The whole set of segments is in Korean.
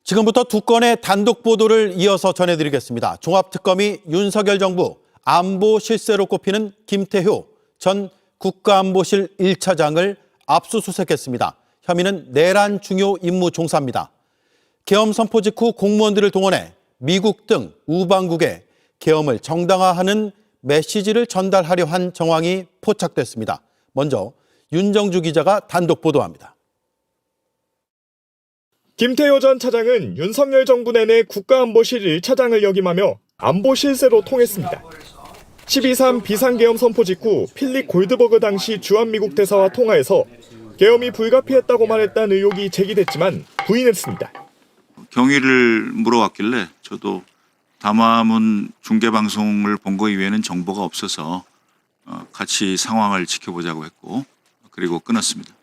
지금부터 두 건의 단독 보도를 이어서 전해드리겠습니다. 종합특검이 윤석열 정부 안보 실세로 꼽히는 김태효 전 국가안보실 1차장을 압수수색했습니다. 혐의는 내란 중요 임무 종사입니다. 계엄 선포 직후 공무원들을 동원해 미국 등 우방국에 계엄을 정당화하는 메시지를 전달하려 한 정황이 포착됐습니다. 먼저 윤정주 기자가 단독 보도합니다. 김태효 전 차장은 윤석열 정부 내내 국가안보실 1차장을 역임하며 안보 실세로 통했습니다. 12.3 비상계엄 선포 직후 필립 골드버그 당시 주한미국 대사와 통화에서 계엄이 불가피했다고 말했다는 의혹이 제기됐지만 부인했습니다. 경위를 물어왔길래 저도 담화문 중계방송을 본 거 이외에는 정보가 없어서 같이 상황을 지켜보자고 했고 그리고 끊었습니다.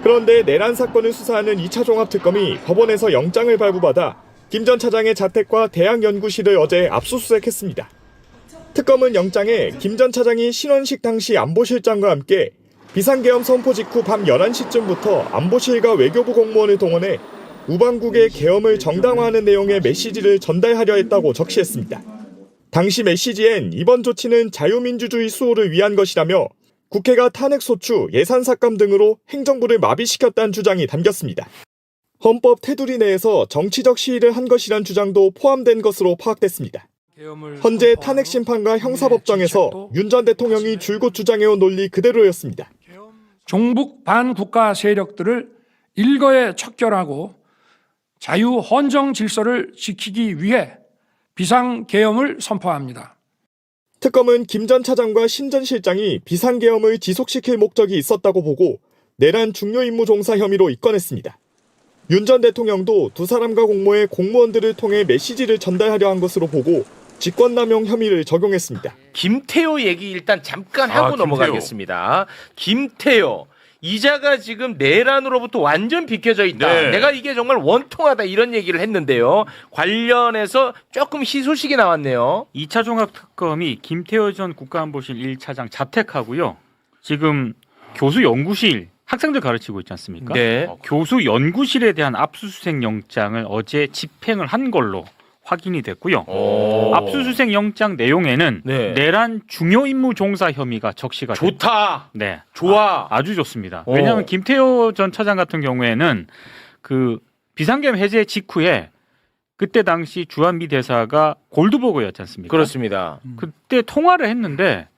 그런데 내란 사건을 수사하는 2차 종합특검이 법원에서 영장을 발부받아 김 전 차장의 자택과 대학연구실을 어제 압수수색했습니다. 특검은 영장에 김 전 차장이 신원식 당시 안보실장과 함께 비상계엄 선포 직후 밤 11시쯤부터 안보실과 외교부 공무원을 동원해 우방국의 계엄을 정당화하는 내용의 메시지를 전달하려 했다고 적시했습니다. 당시 메시지엔 이번 조치는 자유민주주의 수호를 위한 것이라며 국회가 탄핵소추, 예산삭감 등으로 행정부를 마비시켰다는 주장이 담겼습니다. 헌법 테두리 내에서 정치적 시위를 한 것이란 주장도 포함된 것으로 파악됐습니다. 헌재 탄핵심판과 형사법정에서 윤 전 대통령이 줄곧 주장해온 논리 그대로였습니다. 종북 반국가 세력들을 일거에 척결하고 자유헌정 질서를 지키기 위해 비상계엄을 선포합니다. 특검은 김 전 차장과 신 전 실장이 비상계엄을 지속시킬 목적이 있었다고 보고 내란 중요 임무 종사 혐의로 입건했습니다. 윤 전 대통령도 두 사람과 공모해 공무원들을 통해 메시지를 전달하려 한 것으로 보고 직권남용 혐의를 적용했습니다. 김태효 얘기 일단 잠깐 하고 넘어가겠습니다. 김태효. 이자가 지금 내란으로부터 완전 비켜져 있다. 네. 내가 이게 정말 원통하다 이런 얘기를 했는데요. 관련해서 조금 희소식이 나왔네요. 2차 종합특검이 김태효 전 국가안보실 1차장 자택하고요. 지금 교수 연구실, 학생들 가르치고 있지 않습니까? 네. 교수 연구실에 대한 압수수색 영장을 어제 집행을 한 걸로 확인이 됐고요. 압수수색 영장 내용에는 네. 내란 중요 임무 종사 혐의가 적시가 좋다. 네, 좋아. 아주 좋습니다. 왜냐하면 김태효 전 차장 같은 경우에는 그 비상계엄 해제 직후에 그때 당시 주한미 대사가 골드버그였지 않습니까? 그렇습니다. 그때 통화를 했는데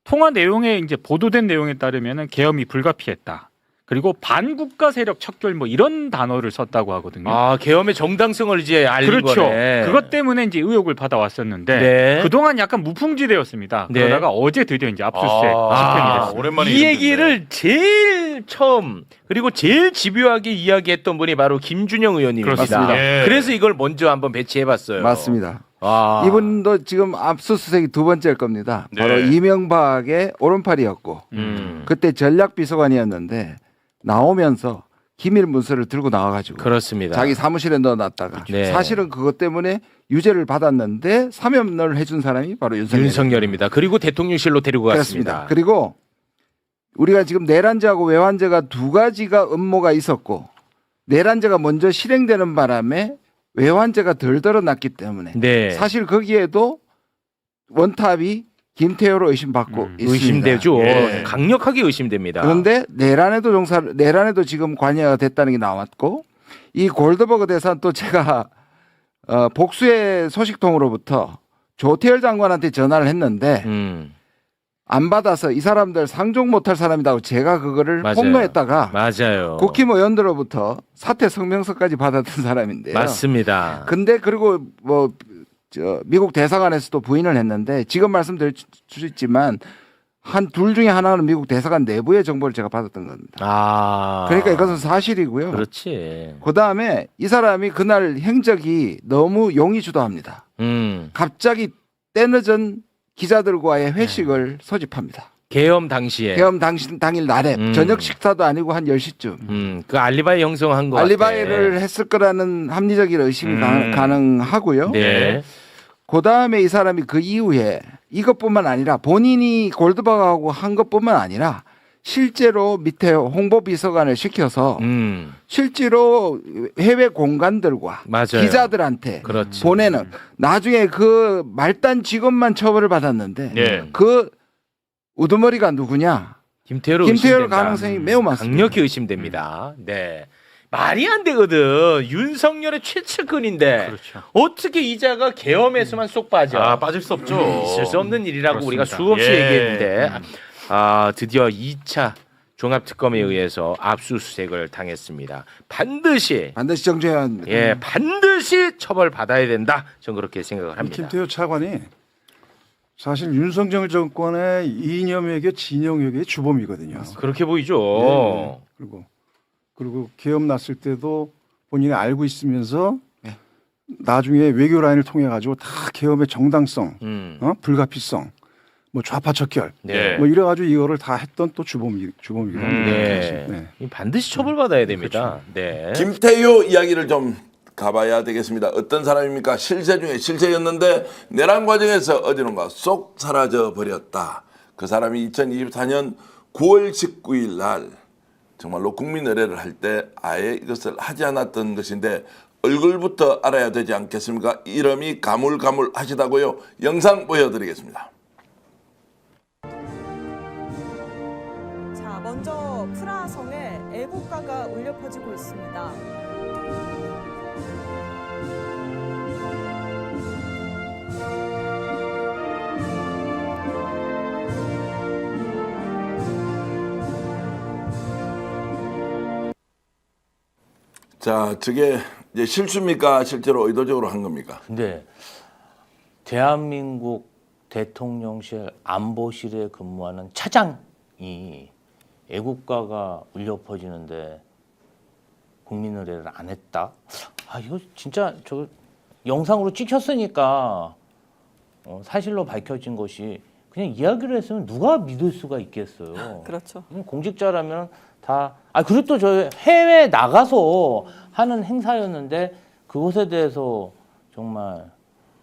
통화 내용에 이제 보도된 내용에 따르면은 계엄이 불가피했다. 그리고 반국가 세력 척결 뭐 이런 단어를 썼다고 하거든요. 아, 계엄의 정당성을 이제 알린 그렇죠. 거네. 그것 때문에 이제 의혹을 받아왔었는데 네. 그동안 약간 무풍지대였습니다. 네. 그러다가 어제 드디어 이제 압수수색 집행이 됐습니다. 오랜만에 이 얘기를 제일 처음 그리고 제일 집요하게 이야기했던 분이 바로 김준영 의원님입니다. 그렇습니다. 예. 그래서 이걸 먼저 한번 배치해봤어요. 맞습니다. 아. 이분도 지금 압수수색이 두 번째일 겁니다. 바로 이명박의 오른팔이었고 그때 전략비서관이었는데 나오면서 기밀 문서를 들고 나와가지고 그렇습니다. 자기 사무실에 넣어놨다가 네. 사실은 그것 때문에 유죄를 받았는데 사면을 해준 사람이 바로 윤석열입니다. 그리고 대통령실로 데리고 갔습니다. 그렇습니다. 그리고 우리가 지금 내란죄하고 외환죄가 두 가지가 음모가 있었고 내란죄가 먼저 실행되는 바람에 외환죄가 덜 드러났기 때문에 네. 사실 거기에도 원탑이 김태효로 의심받고 있습니다. 의심되죠. 예. 강력하게 의심됩니다. 그런데 내란에도 지금 관여가 됐다는 게 나왔고 이 골드버그 대사는 또 제가 복수의 소식통으로부터 조태열 장관한테 전화를 했는데 안 받아서 이 사람들 상종 못할 사람이라고 제가 그거를 맞아요. 폭로했다가 맞아요. 국힘 의원들로부터 사퇴 성명서까지 받았던 사람인데요. 맞습니다. 근데 그리고 뭐 미국 대사관에서도 부인을 했는데 지금 말씀드릴 수 있지만 한 둘 중에 하나는 미국 대사관 내부의 정보를 제가 받았던 겁니다. 아. 그러니까 이것은 사실이고요. 그렇지. 그다음에 이 사람이 그날 행적이 너무 용의주도합니다. 갑자기 때늦은 기자들과의 회식을 소집합니다. 계엄 당시에. 계엄 당일 날에 저녁 식사도 아니고 한 10시쯤. 그 알리바이 형성한 거 알리바이를 했을 거라는 합리적인 의심이 가능하고요. 네. 그다음에 이 사람이 그 이후에 이것뿐만 아니라 본인이 골드버그하고 한 것뿐만 아니라 실제로 밑에 홍보비서관을 시켜서 실제로 해외 공간들과 맞아요. 기자들한테 그렇지. 보내는 나중에 그 말단 직원만 처벌을 받았는데 예. 그 우두머리가 누구냐? 김태효로 김태효 의심된다. 가능성이 매우 많습니다. 강력히 의심됩니다. 네. 말이 안 되거든. 윤석열의 최측근인데 그렇죠. 어떻게 이자가 계엄에서만 쏙 빠져? 아, 빠질 수 없죠. 있을 수 없는 일이라고 그렇습니다. 우리가 수없이 예. 얘기했는데 드디어 2차 종합특검에 의해서 압수수색을 당했습니다. 반드시 정죄해야 합니다. 예, 반드시 처벌받아야 된다. 저는 그렇게 생각을 합니다. 김태효 차관이 사실 윤석열 정권의 이념에게 진영에게 주범이거든요. 그렇게 보이죠. 네. 그리고 계엄 났을 때도 본인이 알고 있으면서 나중에 외교 라인을 통해 가지고 다 계엄의 정당성, 불가피성, 뭐 좌파 척결, 네. 뭐 이래가지고 이거를 다 했던 또 주범이기도 합니다. 네. 네. 이 반드시 처벌받아야 됩니다. 네. 김태효 이야기를 좀 가봐야 되겠습니다. 어떤 사람입니까? 실세 중에 실세였는데 내란 과정에서 어디론가 쏙 사라져 버렸다. 그 사람이 2024년 9월 19일 날 정말로 국민 의례를 할 때 아예 이것을 하지 않았던 것인데 얼굴부터 알아야 되지 않겠습니까? 이름이 가물가물하시다고요. 영상 보여드리겠습니다. 자, 먼저 프라하성에 애국가가 울려 퍼지고 있습니다. 자, 저게 이제 실수입니까? 실제로 의도적으로 한 겁니까? 근데 대한민국 대통령실 안보실에 근무하는 차장이 애국가가 울려 퍼지는데 국민의례를 안 했다? 아, 이거 진짜 저 영상으로 찍혔으니까 사실로 밝혀진 것이 그냥 이야기를 했으면 누가 믿을 수가 있겠어요. 그렇죠. 공직자라면 다, 그리고 또 저 해외 나가서 하는 행사였는데 그것에 대해서 정말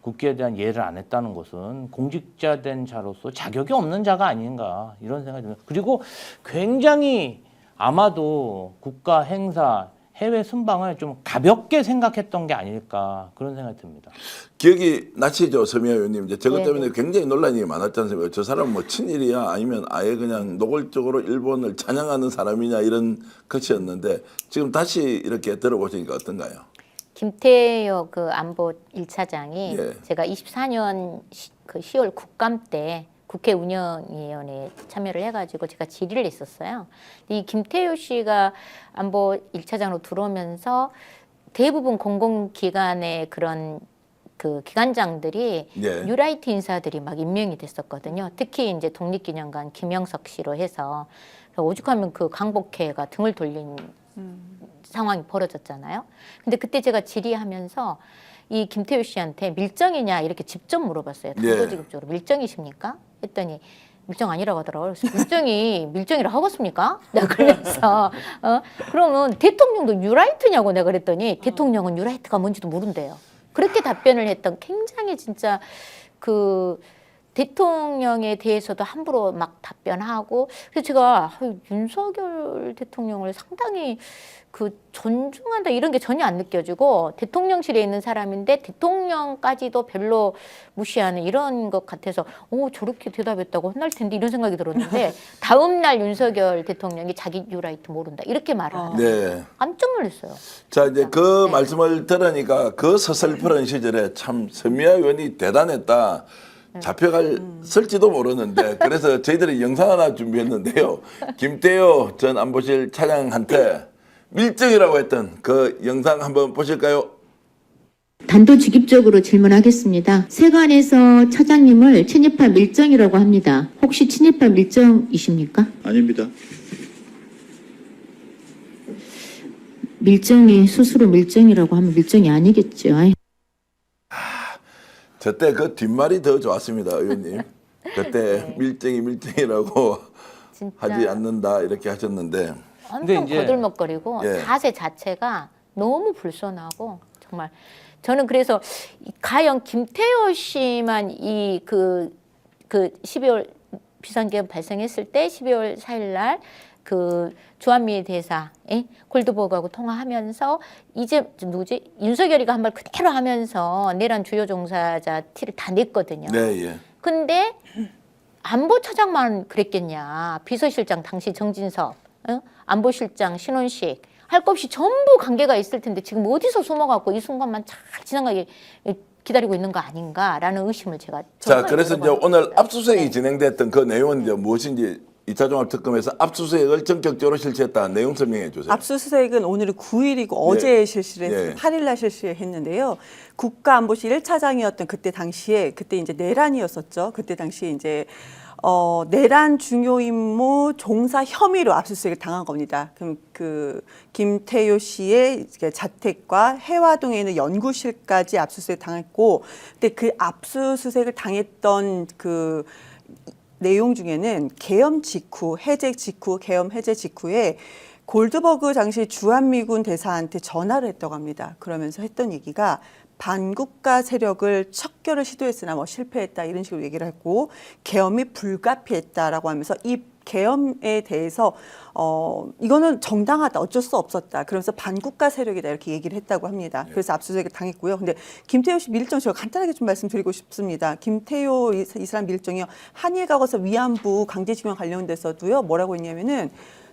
국기에 대한 예를 안 했다는 것은 공직자 된 자로서 자격이 없는 자가 아닌가 이런 생각이 듭니다. 그리고 굉장히 아마도 국가 행사, 해외 순방을 좀 가볍게 생각했던 게 아닐까 그런 생각이 듭니다. 기억이 나시죠, 서미아 의원님? 이제 저것 네, 때문에 네. 굉장히 논란이 많았지 않습니까? 저 사람은 뭐 친일이야 아니면 아예 그냥 노골적으로 일본을 찬양하는 사람이냐 이런 것이었는데 지금 다시 이렇게 들어보시니까 어떤가요? 김태효 그 안보 1차장이 예. 제가 24년 그 10월 국감 때 국회 운영위원회에 참여를 해가지고 제가 질의를 했었어요. 이 김태효 씨가 안보 1차장으로 들어오면서 대부분 공공기관의 그런 그 기관장들이 예. 뉴라이트 인사들이 막 임명이 됐었거든요. 특히 이제 독립기념관 김영석 씨로 해서 오죽하면 그 강복회가 등을 돌린 상황이 벌어졌잖아요. 근데 그때 제가 질의하면서 이 김태효 씨한테 밀정이냐 이렇게 직접 물어봤어요. 단도직입적으로 밀정이십니까? 했더니 밀정 아니라고 하더라고요. 그래서 밀정이라고 하겠습니까? 내가 그래서 그러면 대통령도 뉴라이트냐고 내가 그랬더니 대통령은 뉴라이트가 뭔지도 모른대요. 그렇게 답변을 했던 굉장히 진짜 그 대통령에 대해서도 함부로 막 답변하고 그래서 제가 윤석열 대통령을 상당히 그 존중한다 이런 게 전혀 안 느껴지고 대통령실에 있는 사람인데 대통령까지도 별로 무시하는 이런 것 같아서 저렇게 대답했다고 혼날 텐데 이런 생각이 들었는데 다음 날 윤석열 대통령이 자기 뉴라이트 모른다 이렇게 말을 하는 네. 깜짝 놀랐어요. 자, 이제 그 네. 말씀을 들으니까 그 서슬프런 시절에 참 서미아 의원이 대단했다. 잡혀갈을지도 모르는데 그래서 저희들이 영상 하나 준비했는데요. 김태효 전 안보실 차장한테 밀정이라고 했던 그 영상 한번 보실까요? 단도직입적으로 질문하겠습니다. 세관에서 차장님을 친일파 밀정이라고 합니다. 혹시 친일파 밀정이십니까? 아닙니다. 밀정이 스스로 밀정이라고 하면 밀정이 아니겠죠. 저때 그 뒷말이 더 좋았습니다, 의원님. 그때 밀정이라고 진짜 하지 않는다 이렇게 하셨는데. 엄청 거들먹거리고 예. 자세 자체가 너무 불손하고 정말 저는 그래서 과연 김태효 씨만 이 그 12월 비상계엄 발생했을 때 12월 4일 날 그 주한미 대사 골드버그하고 통화하면서 이제 누구지 윤석열이가 한 말 그대로 하면서 내란 주요 종사자 티를 다 냈거든요. 네, 예. 근데 안보처장만 그랬겠냐. 비서실장 당시 정진석, 안보실장 신원식 할 것 없이 전부 관계가 있을 텐데 지금 어디서 숨어갖고 이 순간만 잘 지나가게 기다리고 있는 거 아닌가라는 의심을 제가. 자, 그래서 이제 오늘 압수수색이 네. 진행됐던 그 내용은 이제 무엇인지 2차 종합특검에서 압수수색을 전격적으로 실시했다. 내용 설명해 주세요. 압수수색은 오늘이 9일이고 어제 실시를 했어요. 예. 8일 날 실시했는데요. 국가안보실 1차장이었던 그때 이제 내란이었었죠. 그때 당시에 이제 내란 중요 임무 종사 혐의로 압수수색을 당한 겁니다. 그럼 그 김태효 씨의 자택과 해화동에 있는 연구실까지 압수수색 당했고, 근데 그 압수수색을 당했던 그 내용 중에는 계엄 해제 직후에 골드버그 당시 주한미군 대사한테 전화를 했다고 합니다. 그러면서 했던 얘기가 반국가 세력을 척결을 시도했으나 실패했다 이런 식으로 얘기를 했고, 계엄이 불가피했다라고 하면서 이 계엄에 대해서 이거는 정당하다, 어쩔 수 없었다, 그러면서 반국가 세력이다 이렇게 얘기를 했다고 합니다. 그래서 압수수색을 당했고요. 근데 김태효 씨 밀정 제가 간단하게 좀 말씀드리고 싶습니다. 김태효 이 사람 밀정이요, 한일과거사 위안부 강제징용 관련돼서도요 뭐라고 했냐면은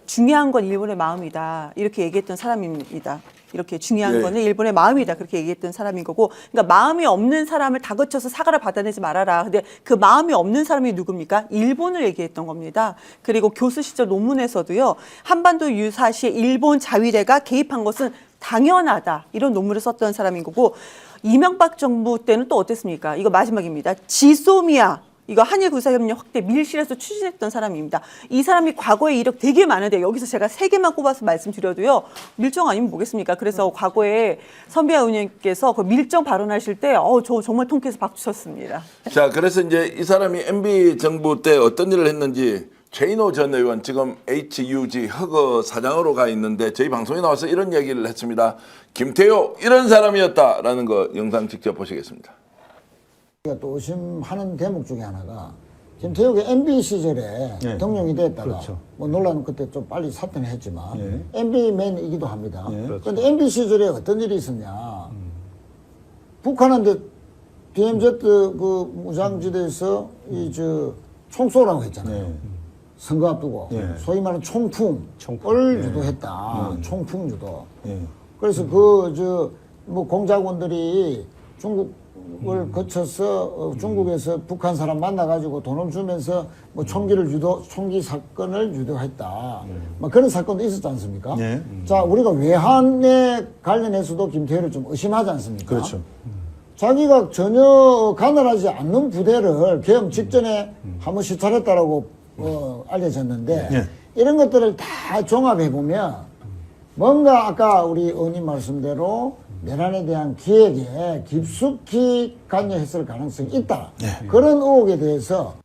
중요한 건 일본의 마음이다 이렇게 얘기했던 사람입니다. 이렇게 중요한 거는 일본의 마음이다 그렇게 얘기했던 사람인 거고, 그러니까 마음이 없는 사람을 다그쳐서 사과를 받아내지 말아라. 근데 그 마음이 없는 사람이 누굽니까? 일본을 얘기했던 겁니다. 그리고 교수 시절 논문에서도요, 한반도 유사시에 일본 자위대가 개입한 것은 당연하다 이런 논문을 썼던 사람인 거고, 이명박 정부 때는 또 어땠습니까? 이거 마지막입니다. 지소미아 이거 한일 군사협력 확대 밀실에서 추진했던 사람입니다. 이 사람이 과거에 이력 되게 많은데 여기서 제가 3개만 꼽아서 말씀드려도요, 밀정 아니면 뭐겠습니까? 그래서 과거에 선비아 의원님께서 그 밀정 발언하실 때 저 정말 통쾌해서 박수 쳤습니다. 자, 그래서 이제 이 사람이 MB 정부 때 어떤 일을 했는지 최인호 전 의원 지금 HUG 허거 사장으로 가 있는데 저희 방송에 나와서 이런 얘기를 했습니다. 김태효 이런 사람이었다라는 거 영상 직접 보시겠습니다. 또 의심하는 대목 중에 하나가 김태효가 MB 시절에 대통령이 됐다가 뭐 논란은 그때 좀 빨리 사퇴는 했지만 MB맨이기도 합니다. 그런데 MB 시절에 어떤 일이 있었냐? 북한한테 DMZ 그 무장지대에서 총 쏘라고 했잖아요. 선거 앞두고 소위 말하는 총풍을 유도했다. 총풍 유도. 그래서 뭐 공작원들이 중국을 거쳐서 중국에서 북한 사람 만나가지고 돈을 주면서 뭐 총기 사건을 유도했다. 막 그런 사건도 있었지 않습니까? 자, 우리가 외환에 관련해서도 김태효를 좀 의심하지 않습니까? 그렇죠. 자기가 전혀 가난하지 않는 부대를 계엄 직전에 한번 시찰했다라고 알려졌는데 이런 것들을 다 종합해보면 뭔가 아까 우리 의원님 말씀대로 내란에 대한 기획에 깊숙이 관여했을 가능성이 있다. 그런 의혹에 대해서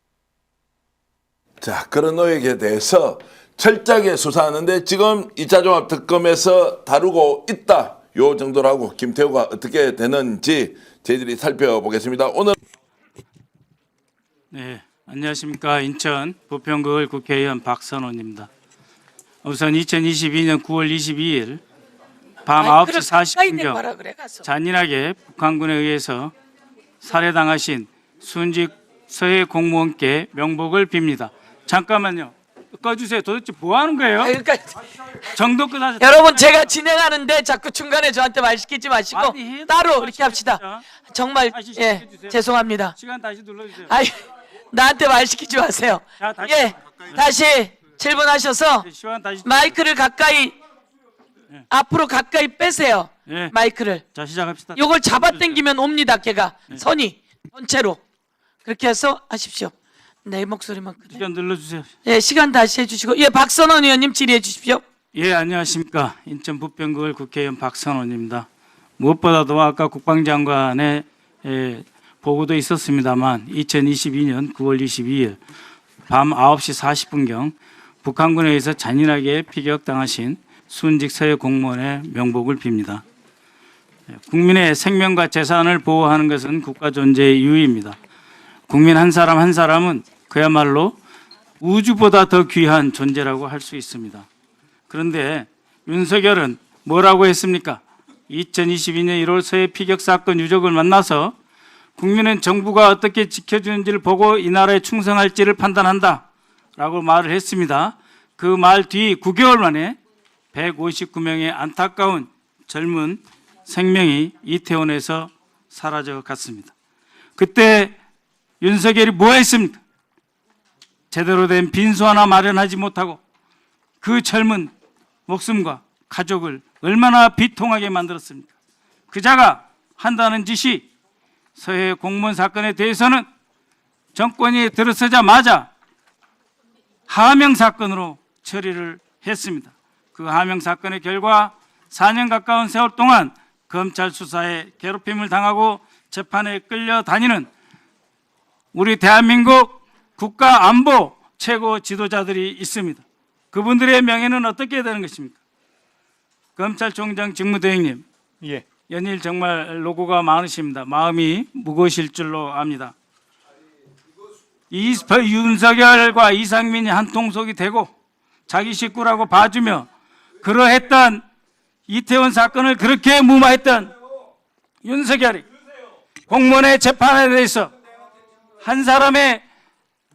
자, 그런 의혹에 대해서 철저하게 수사하는데 지금 2차 종합특검에서 다루고 있다. 요 정도로 하고 김태효가 어떻게 되는지 저희들이 살펴보겠습니다. 오늘 네, 안녕하십니까. 인천 부평구을 국회의원 박선원입니다. 우선 2022년 9월 22일 밤 9시 40분경 잔인하게 북한군에 의해서 살해당하신 순직 서해 공무원께 명복을 빕니다. 잠깐만요. 꺼주세요. 도대체 뭐 하는 거예요? 그러니까 정도껏 하셨... 여러분, 제가 진행하는데 자꾸 중간에 저한테 말 시키지 마시고 따로 그렇게 합시다. 정말 죄송합니다. 시간 다시 눌러주세요. 나한테 말 시키지 마세요. 자, 다시 다시 질문하셔서 마이크를 가까이 앞으로 가까이 빼세요. 마이크를. 자, 시작합시다. 요걸 잡아당기면 옵니다. 걔가 선이 전체로 그렇게 해서 하십시오. 내 목소리만 그래. 시간 눌러주세요. 시간 다시 해주시고 박선원 의원님 질의해 주십시오. 안녕하십니까. 인천 부평구을 국회의원 박선원입니다. 무엇보다도 아까 국방장관의 보고도 있었습니다만 2022년 9월 22일 밤 9시 40분경 북한군에 의해서 잔인하게 피격당하신 순직 서해 공무원의 명복을 빕니다. 국민의 생명과 재산을 보호하는 것은 국가 존재의 이유입니다. 국민 한 사람 한 사람은 그야말로 우주보다 더 귀한 존재라고 할 수 있습니다. 그런데 윤석열은 뭐라고 했습니까? 2022년 1월 서해 피격 사건 유족을 만나서 국민은 정부가 어떻게 지켜주는지를 보고 이 나라에 충성할지를 판단한다 라고 말을 했습니다. 그 말 뒤 9개월 만에 159명의 안타까운 젊은 생명이 이태원에서 사라져 갔습니다. 그때 윤석열이 뭐 했습니까? 제대로 된 빈소 하나 마련하지 못하고 그 젊은 목숨과 가족을 얼마나 비통하게 만들었습니까? 그자가 한다는 짓이 서해 공무원 사건에 대해서는 정권이 들어서자마자 하명 사건으로 처리를 했습니다. 그 하명 사건의 결과 4년 가까운 세월 동안 검찰 수사에 괴롭힘을 당하고 재판에 끌려다니는 우리 대한민국 국가안보 최고 지도자들이 있습니다. 그분들의 명예는 어떻게 되는 것입니까? 검찰총장 직무대행님, 예. 연일 정말 노고가 많으십니다. 마음이 무거우실 줄로 압니다. 윤석열과 이상민이 한 통속이 되고 자기 식구라고 봐주며 그러했던 이태원 사건을 그렇게 무마했던 윤석열이 공무원의 재판에 대해서 한 사람의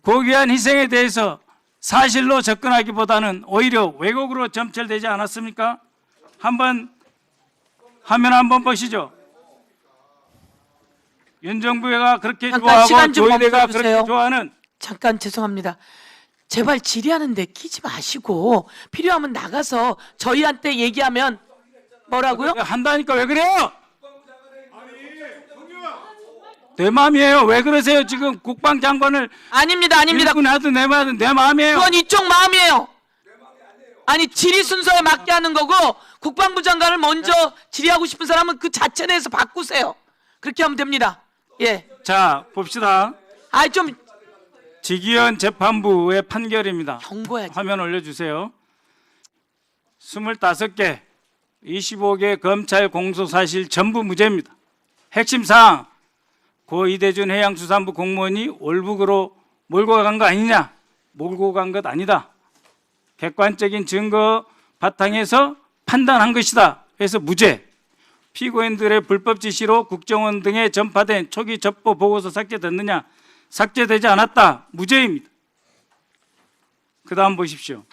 고귀한 희생에 대해서 사실로 접근하기보다는 오히려 왜곡으로 점철되지 않았습니까? 한번 화면 한번 보시죠. 윤 정부가 그렇게 좋아하고 조희대가 그렇게 좋아하는. 잠깐 죄송합니다. 제발 질의하는데 끼지 마시고 필요하면 나가서 저희한테 얘기하면 뭐라고요? 한다니까 왜 그래요? 내 마음이에요. 왜 그러세요? 지금 국방장관을 아닙니다. 일꾼 하든 내 마음이에요. 그건 이쪽 마음이에요. 아니 질의 순서에 맞게 하는 거고 국방부 장관을 먼저 질의하고 싶은 사람은 그 자체 내에서 바꾸세요. 그렇게 하면 됩니다. 예. 자 봅시다. 좀 지기현 재판부의 판결입니다. 경고해야지. 화면 올려주세요. 25개, 25개 검찰 공소사실 전부 무죄입니다. 핵심 사항, 고 이대준 해양수산부 공무원이 월북으로 몰고 간 거 아니냐? 몰고 간 것 아니다. 객관적인 증거 바탕에서 판단한 것이다. 그래서 무죄. 피고인들의 불법 지시로 국정원 등에 전파된 초기 첩보 보고서 삭제됐느냐? 삭제되지 않았다. 무죄입니다. 그 다음 보십시오.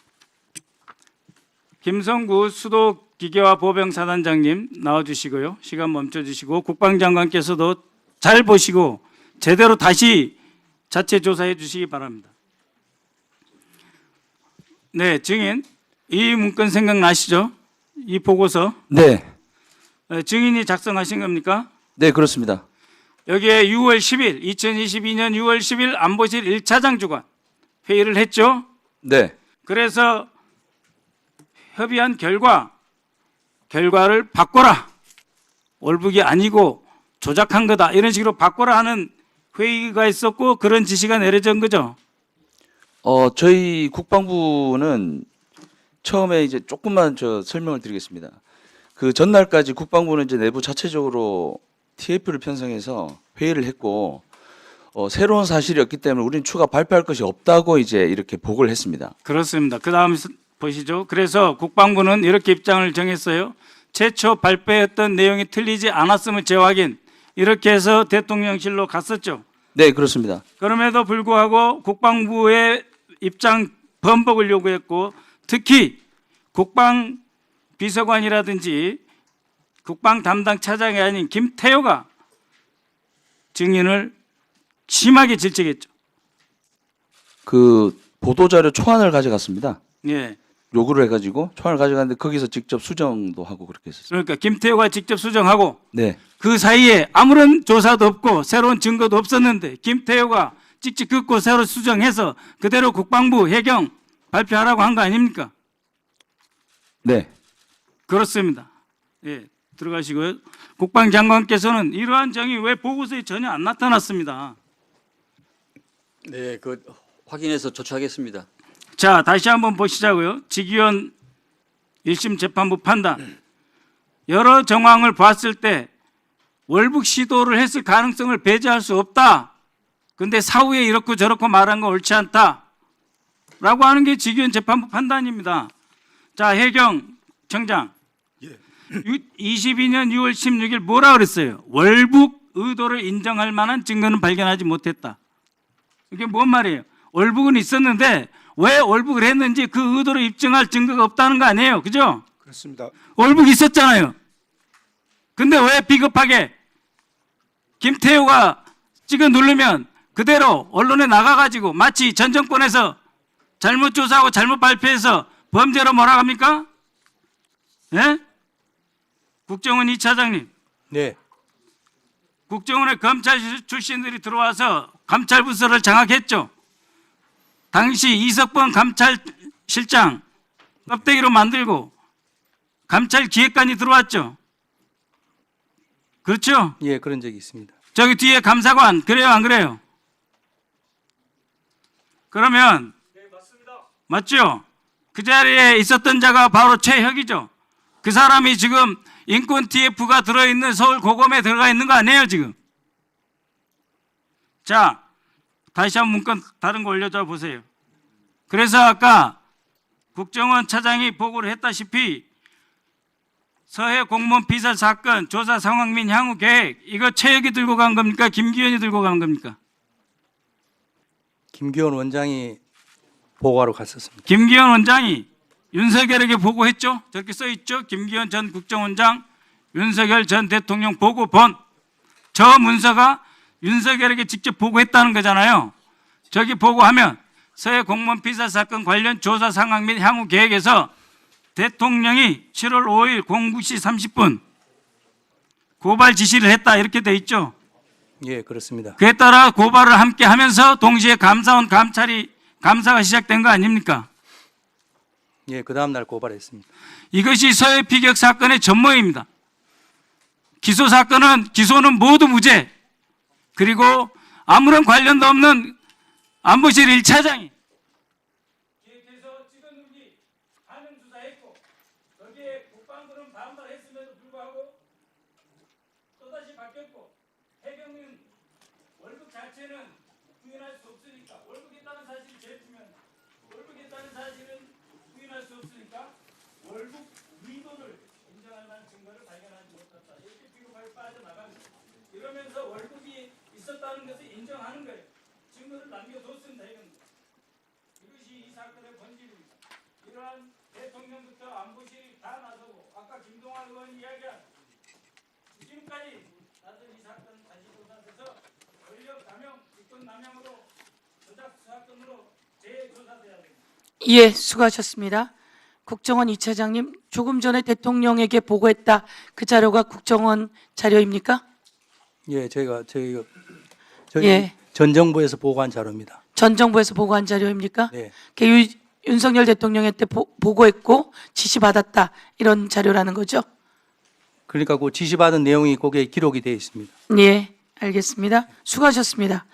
김성구 수도기계화 보병사단장님 나와주시고요. 시간 멈춰주시고 국방장관께서도 잘 보시고 제대로 다시 자체 조사해 주시기 바랍니다. 네, 증인. 이 문건 생각나시죠? 이 보고서. 네. 증인이 작성하신 겁니까? 네, 그렇습니다. 여기에 6월 10일, 2022년 6월 10일 안보실 1차장 주관 회의를 했죠? 네. 그래서 협의한 결과를 바꿔라. 월북이 아니고 조작한 거다. 이런 식으로 바꿔라 하는 회의가 있었고 그런 지시가 내려진 거죠? 저희 국방부는 처음에 이제 조금만 설명을 드리겠습니다. 그 전날까지 국방부는 이제 내부 자체적으로 TF를 편성해서 회의를 했고 새로운 사실이 없기 때문에 우리는 추가 발표할 것이 없다고 이제 이렇게 보고를 했습니다. 그렇습니다. 그 다음 보시죠. 그래서 국방부는 이렇게 입장을 정했어요. 최초 발표했던 내용이 틀리지 않았음을 재확인. 이렇게 해서 대통령실로 갔었죠. 네, 그렇습니다. 그럼에도 불구하고 국방부의 입장 번복을 요구했고 특히 국방비서관이라든지 국방 담당 차장이 아닌 김태효가 증인을 심하게 질책했죠. 그 보도자료 초안을 가져갔습니다. 예. 요구를 해가지고 초안을 가져갔는데 거기서 직접 수정도 하고 그렇게 했었어요. 그러니까 김태효가 직접 수정하고 네. 그 사이에 아무런 조사도 없고 새로운 증거도 없었는데 김태효가 직접 긋고 새로 수정해서 그대로 국방부 해경 발표하라고 한 거 아닙니까? 네. 그렇습니다. 예, 들어가시고요. 국방장관께서는 이러한 점이 왜 보고서에 전혀 안 나타났습니다. 네, 그 확인해서 조처하겠습니다. 자, 다시 한번 보시자고요. 지기현 1심 재판부 판단. 여러 정황을 봤을 때 월북 시도를 했을 가능성을 배제할 수 없다. 근데 사후에 이렇고 저렇고 말한 건 옳지 않다. 라고 하는 게 직위원 재판부 판단입니다. 자, 해경 청장. 22년 6월 16일 뭐라 그랬어요? 월북 의도를 인정할 만한 증거는 발견하지 못했다. 이게 뭔 말이에요? 월북은 있었는데 왜 월북을 했는지 그 의도를 입증할 증거가 없다는 거 아니에요? 그죠? 그렇습니다. 월북 있었잖아요. 근데 왜 비겁하게 김태효가 찍어 누르면 그대로 언론에 나가가지고 마치 전 정권에서 잘못 조사하고 잘못 발표해서 범죄로 몰아갑니까? 예? 국정원 2차장님. 네. 국정원에 검찰 출신들이 들어와서 감찰 부서를 장악했죠. 당시 이석범 감찰실장 껍데기로 만들고 감찰 기획관이 들어왔죠. 그렇죠? 예, 그런 적이 있습니다. 저기 뒤에 감사관, 그래요, 안 그래요? 그러면 맞죠? 그 자리에 있었던 자가 바로 최혁이죠. 그 사람이 지금 인권 TF가 들어있는 서울 고검에 들어가 있는 거 아니에요, 지금? 자, 다시 한번 문건 다른 거 올려줘 보세요. 그래서 아까 국정원 차장이 보고를 했다시피 서해 공무원 비서 사건 조사 상황 및 향후 계획, 이거 최혁이 들고 간 겁니까? 김기현이 들고 간 겁니까? 김기현 원장이 보고하러 갔었습니다. 김기현 원장이 윤석열에게 보고했죠? 저렇게 써 있죠? 김기현 전 국정원장, 윤석열 전 대통령 보고본. 저 문서가 윤석열에게 직접 보고했다는 거잖아요. 저기 보고하면 서해 공무원 비서 사건 관련 조사 상황 및 향후 계획에서 대통령이 7월 5일 09시 30분 고발 지시를 했다 이렇게 돼 있죠. 예, 그렇습니다. 그에 따라 고발을 함께 하면서 동시에 감사원 감사가 시작된 거 아닙니까? 예, 그 다음 날 고발했습니다. 이것이 서해 피격 사건의 전모입니다. 기소는 모두 무죄. 그리고 아무런 관련도 없는 안보실 1차장이 기획해서 찍어누르기 하는 수사했고 거기에 국방부는 반발했음에도 불구하고 또다시 바뀌었고 해경은 월북 자체는 부인할 수 없으니까 월북했다는 사실이 제일 중요합니다. 월북했다는 사실은 부인할 수 없으니까 월북 의도를 인정할 만한 증거를 발견하지 못했다. 이렇게 비겁하게 빠져나갑니다. 이러면서 월북이 있었다는 것을 인정하는 거예요. 증거를 남겨뒀습니다. 이것이 이 사건의 본질입니다. 이러한 대통령부터 안보실이 다 나서고 아까 김동완 의원이 이야기한 지금까지 나선 이 사건은 다시 조사돼서 권력 남용, 직권 남용으로 조작 사건으로 재조사돼야 됩니다. 예, 수고하셨습니다. 국정원 2차장님, 조금 전에 대통령에게 보고했다. 그 자료가 국정원 자료입니까? 예, 저희 예. 전 정부에서 보고한 자료입니다. 전 정부에서 보고한 자료입니까? 네. 윤석열 대통령한테 보고했고 지시받았다. 이런 자료라는 거죠? 그러니까 그 지시받은 내용이 거기에 기록이 되어 있습니다. 예, 알겠습니다. 수고하셨습니다.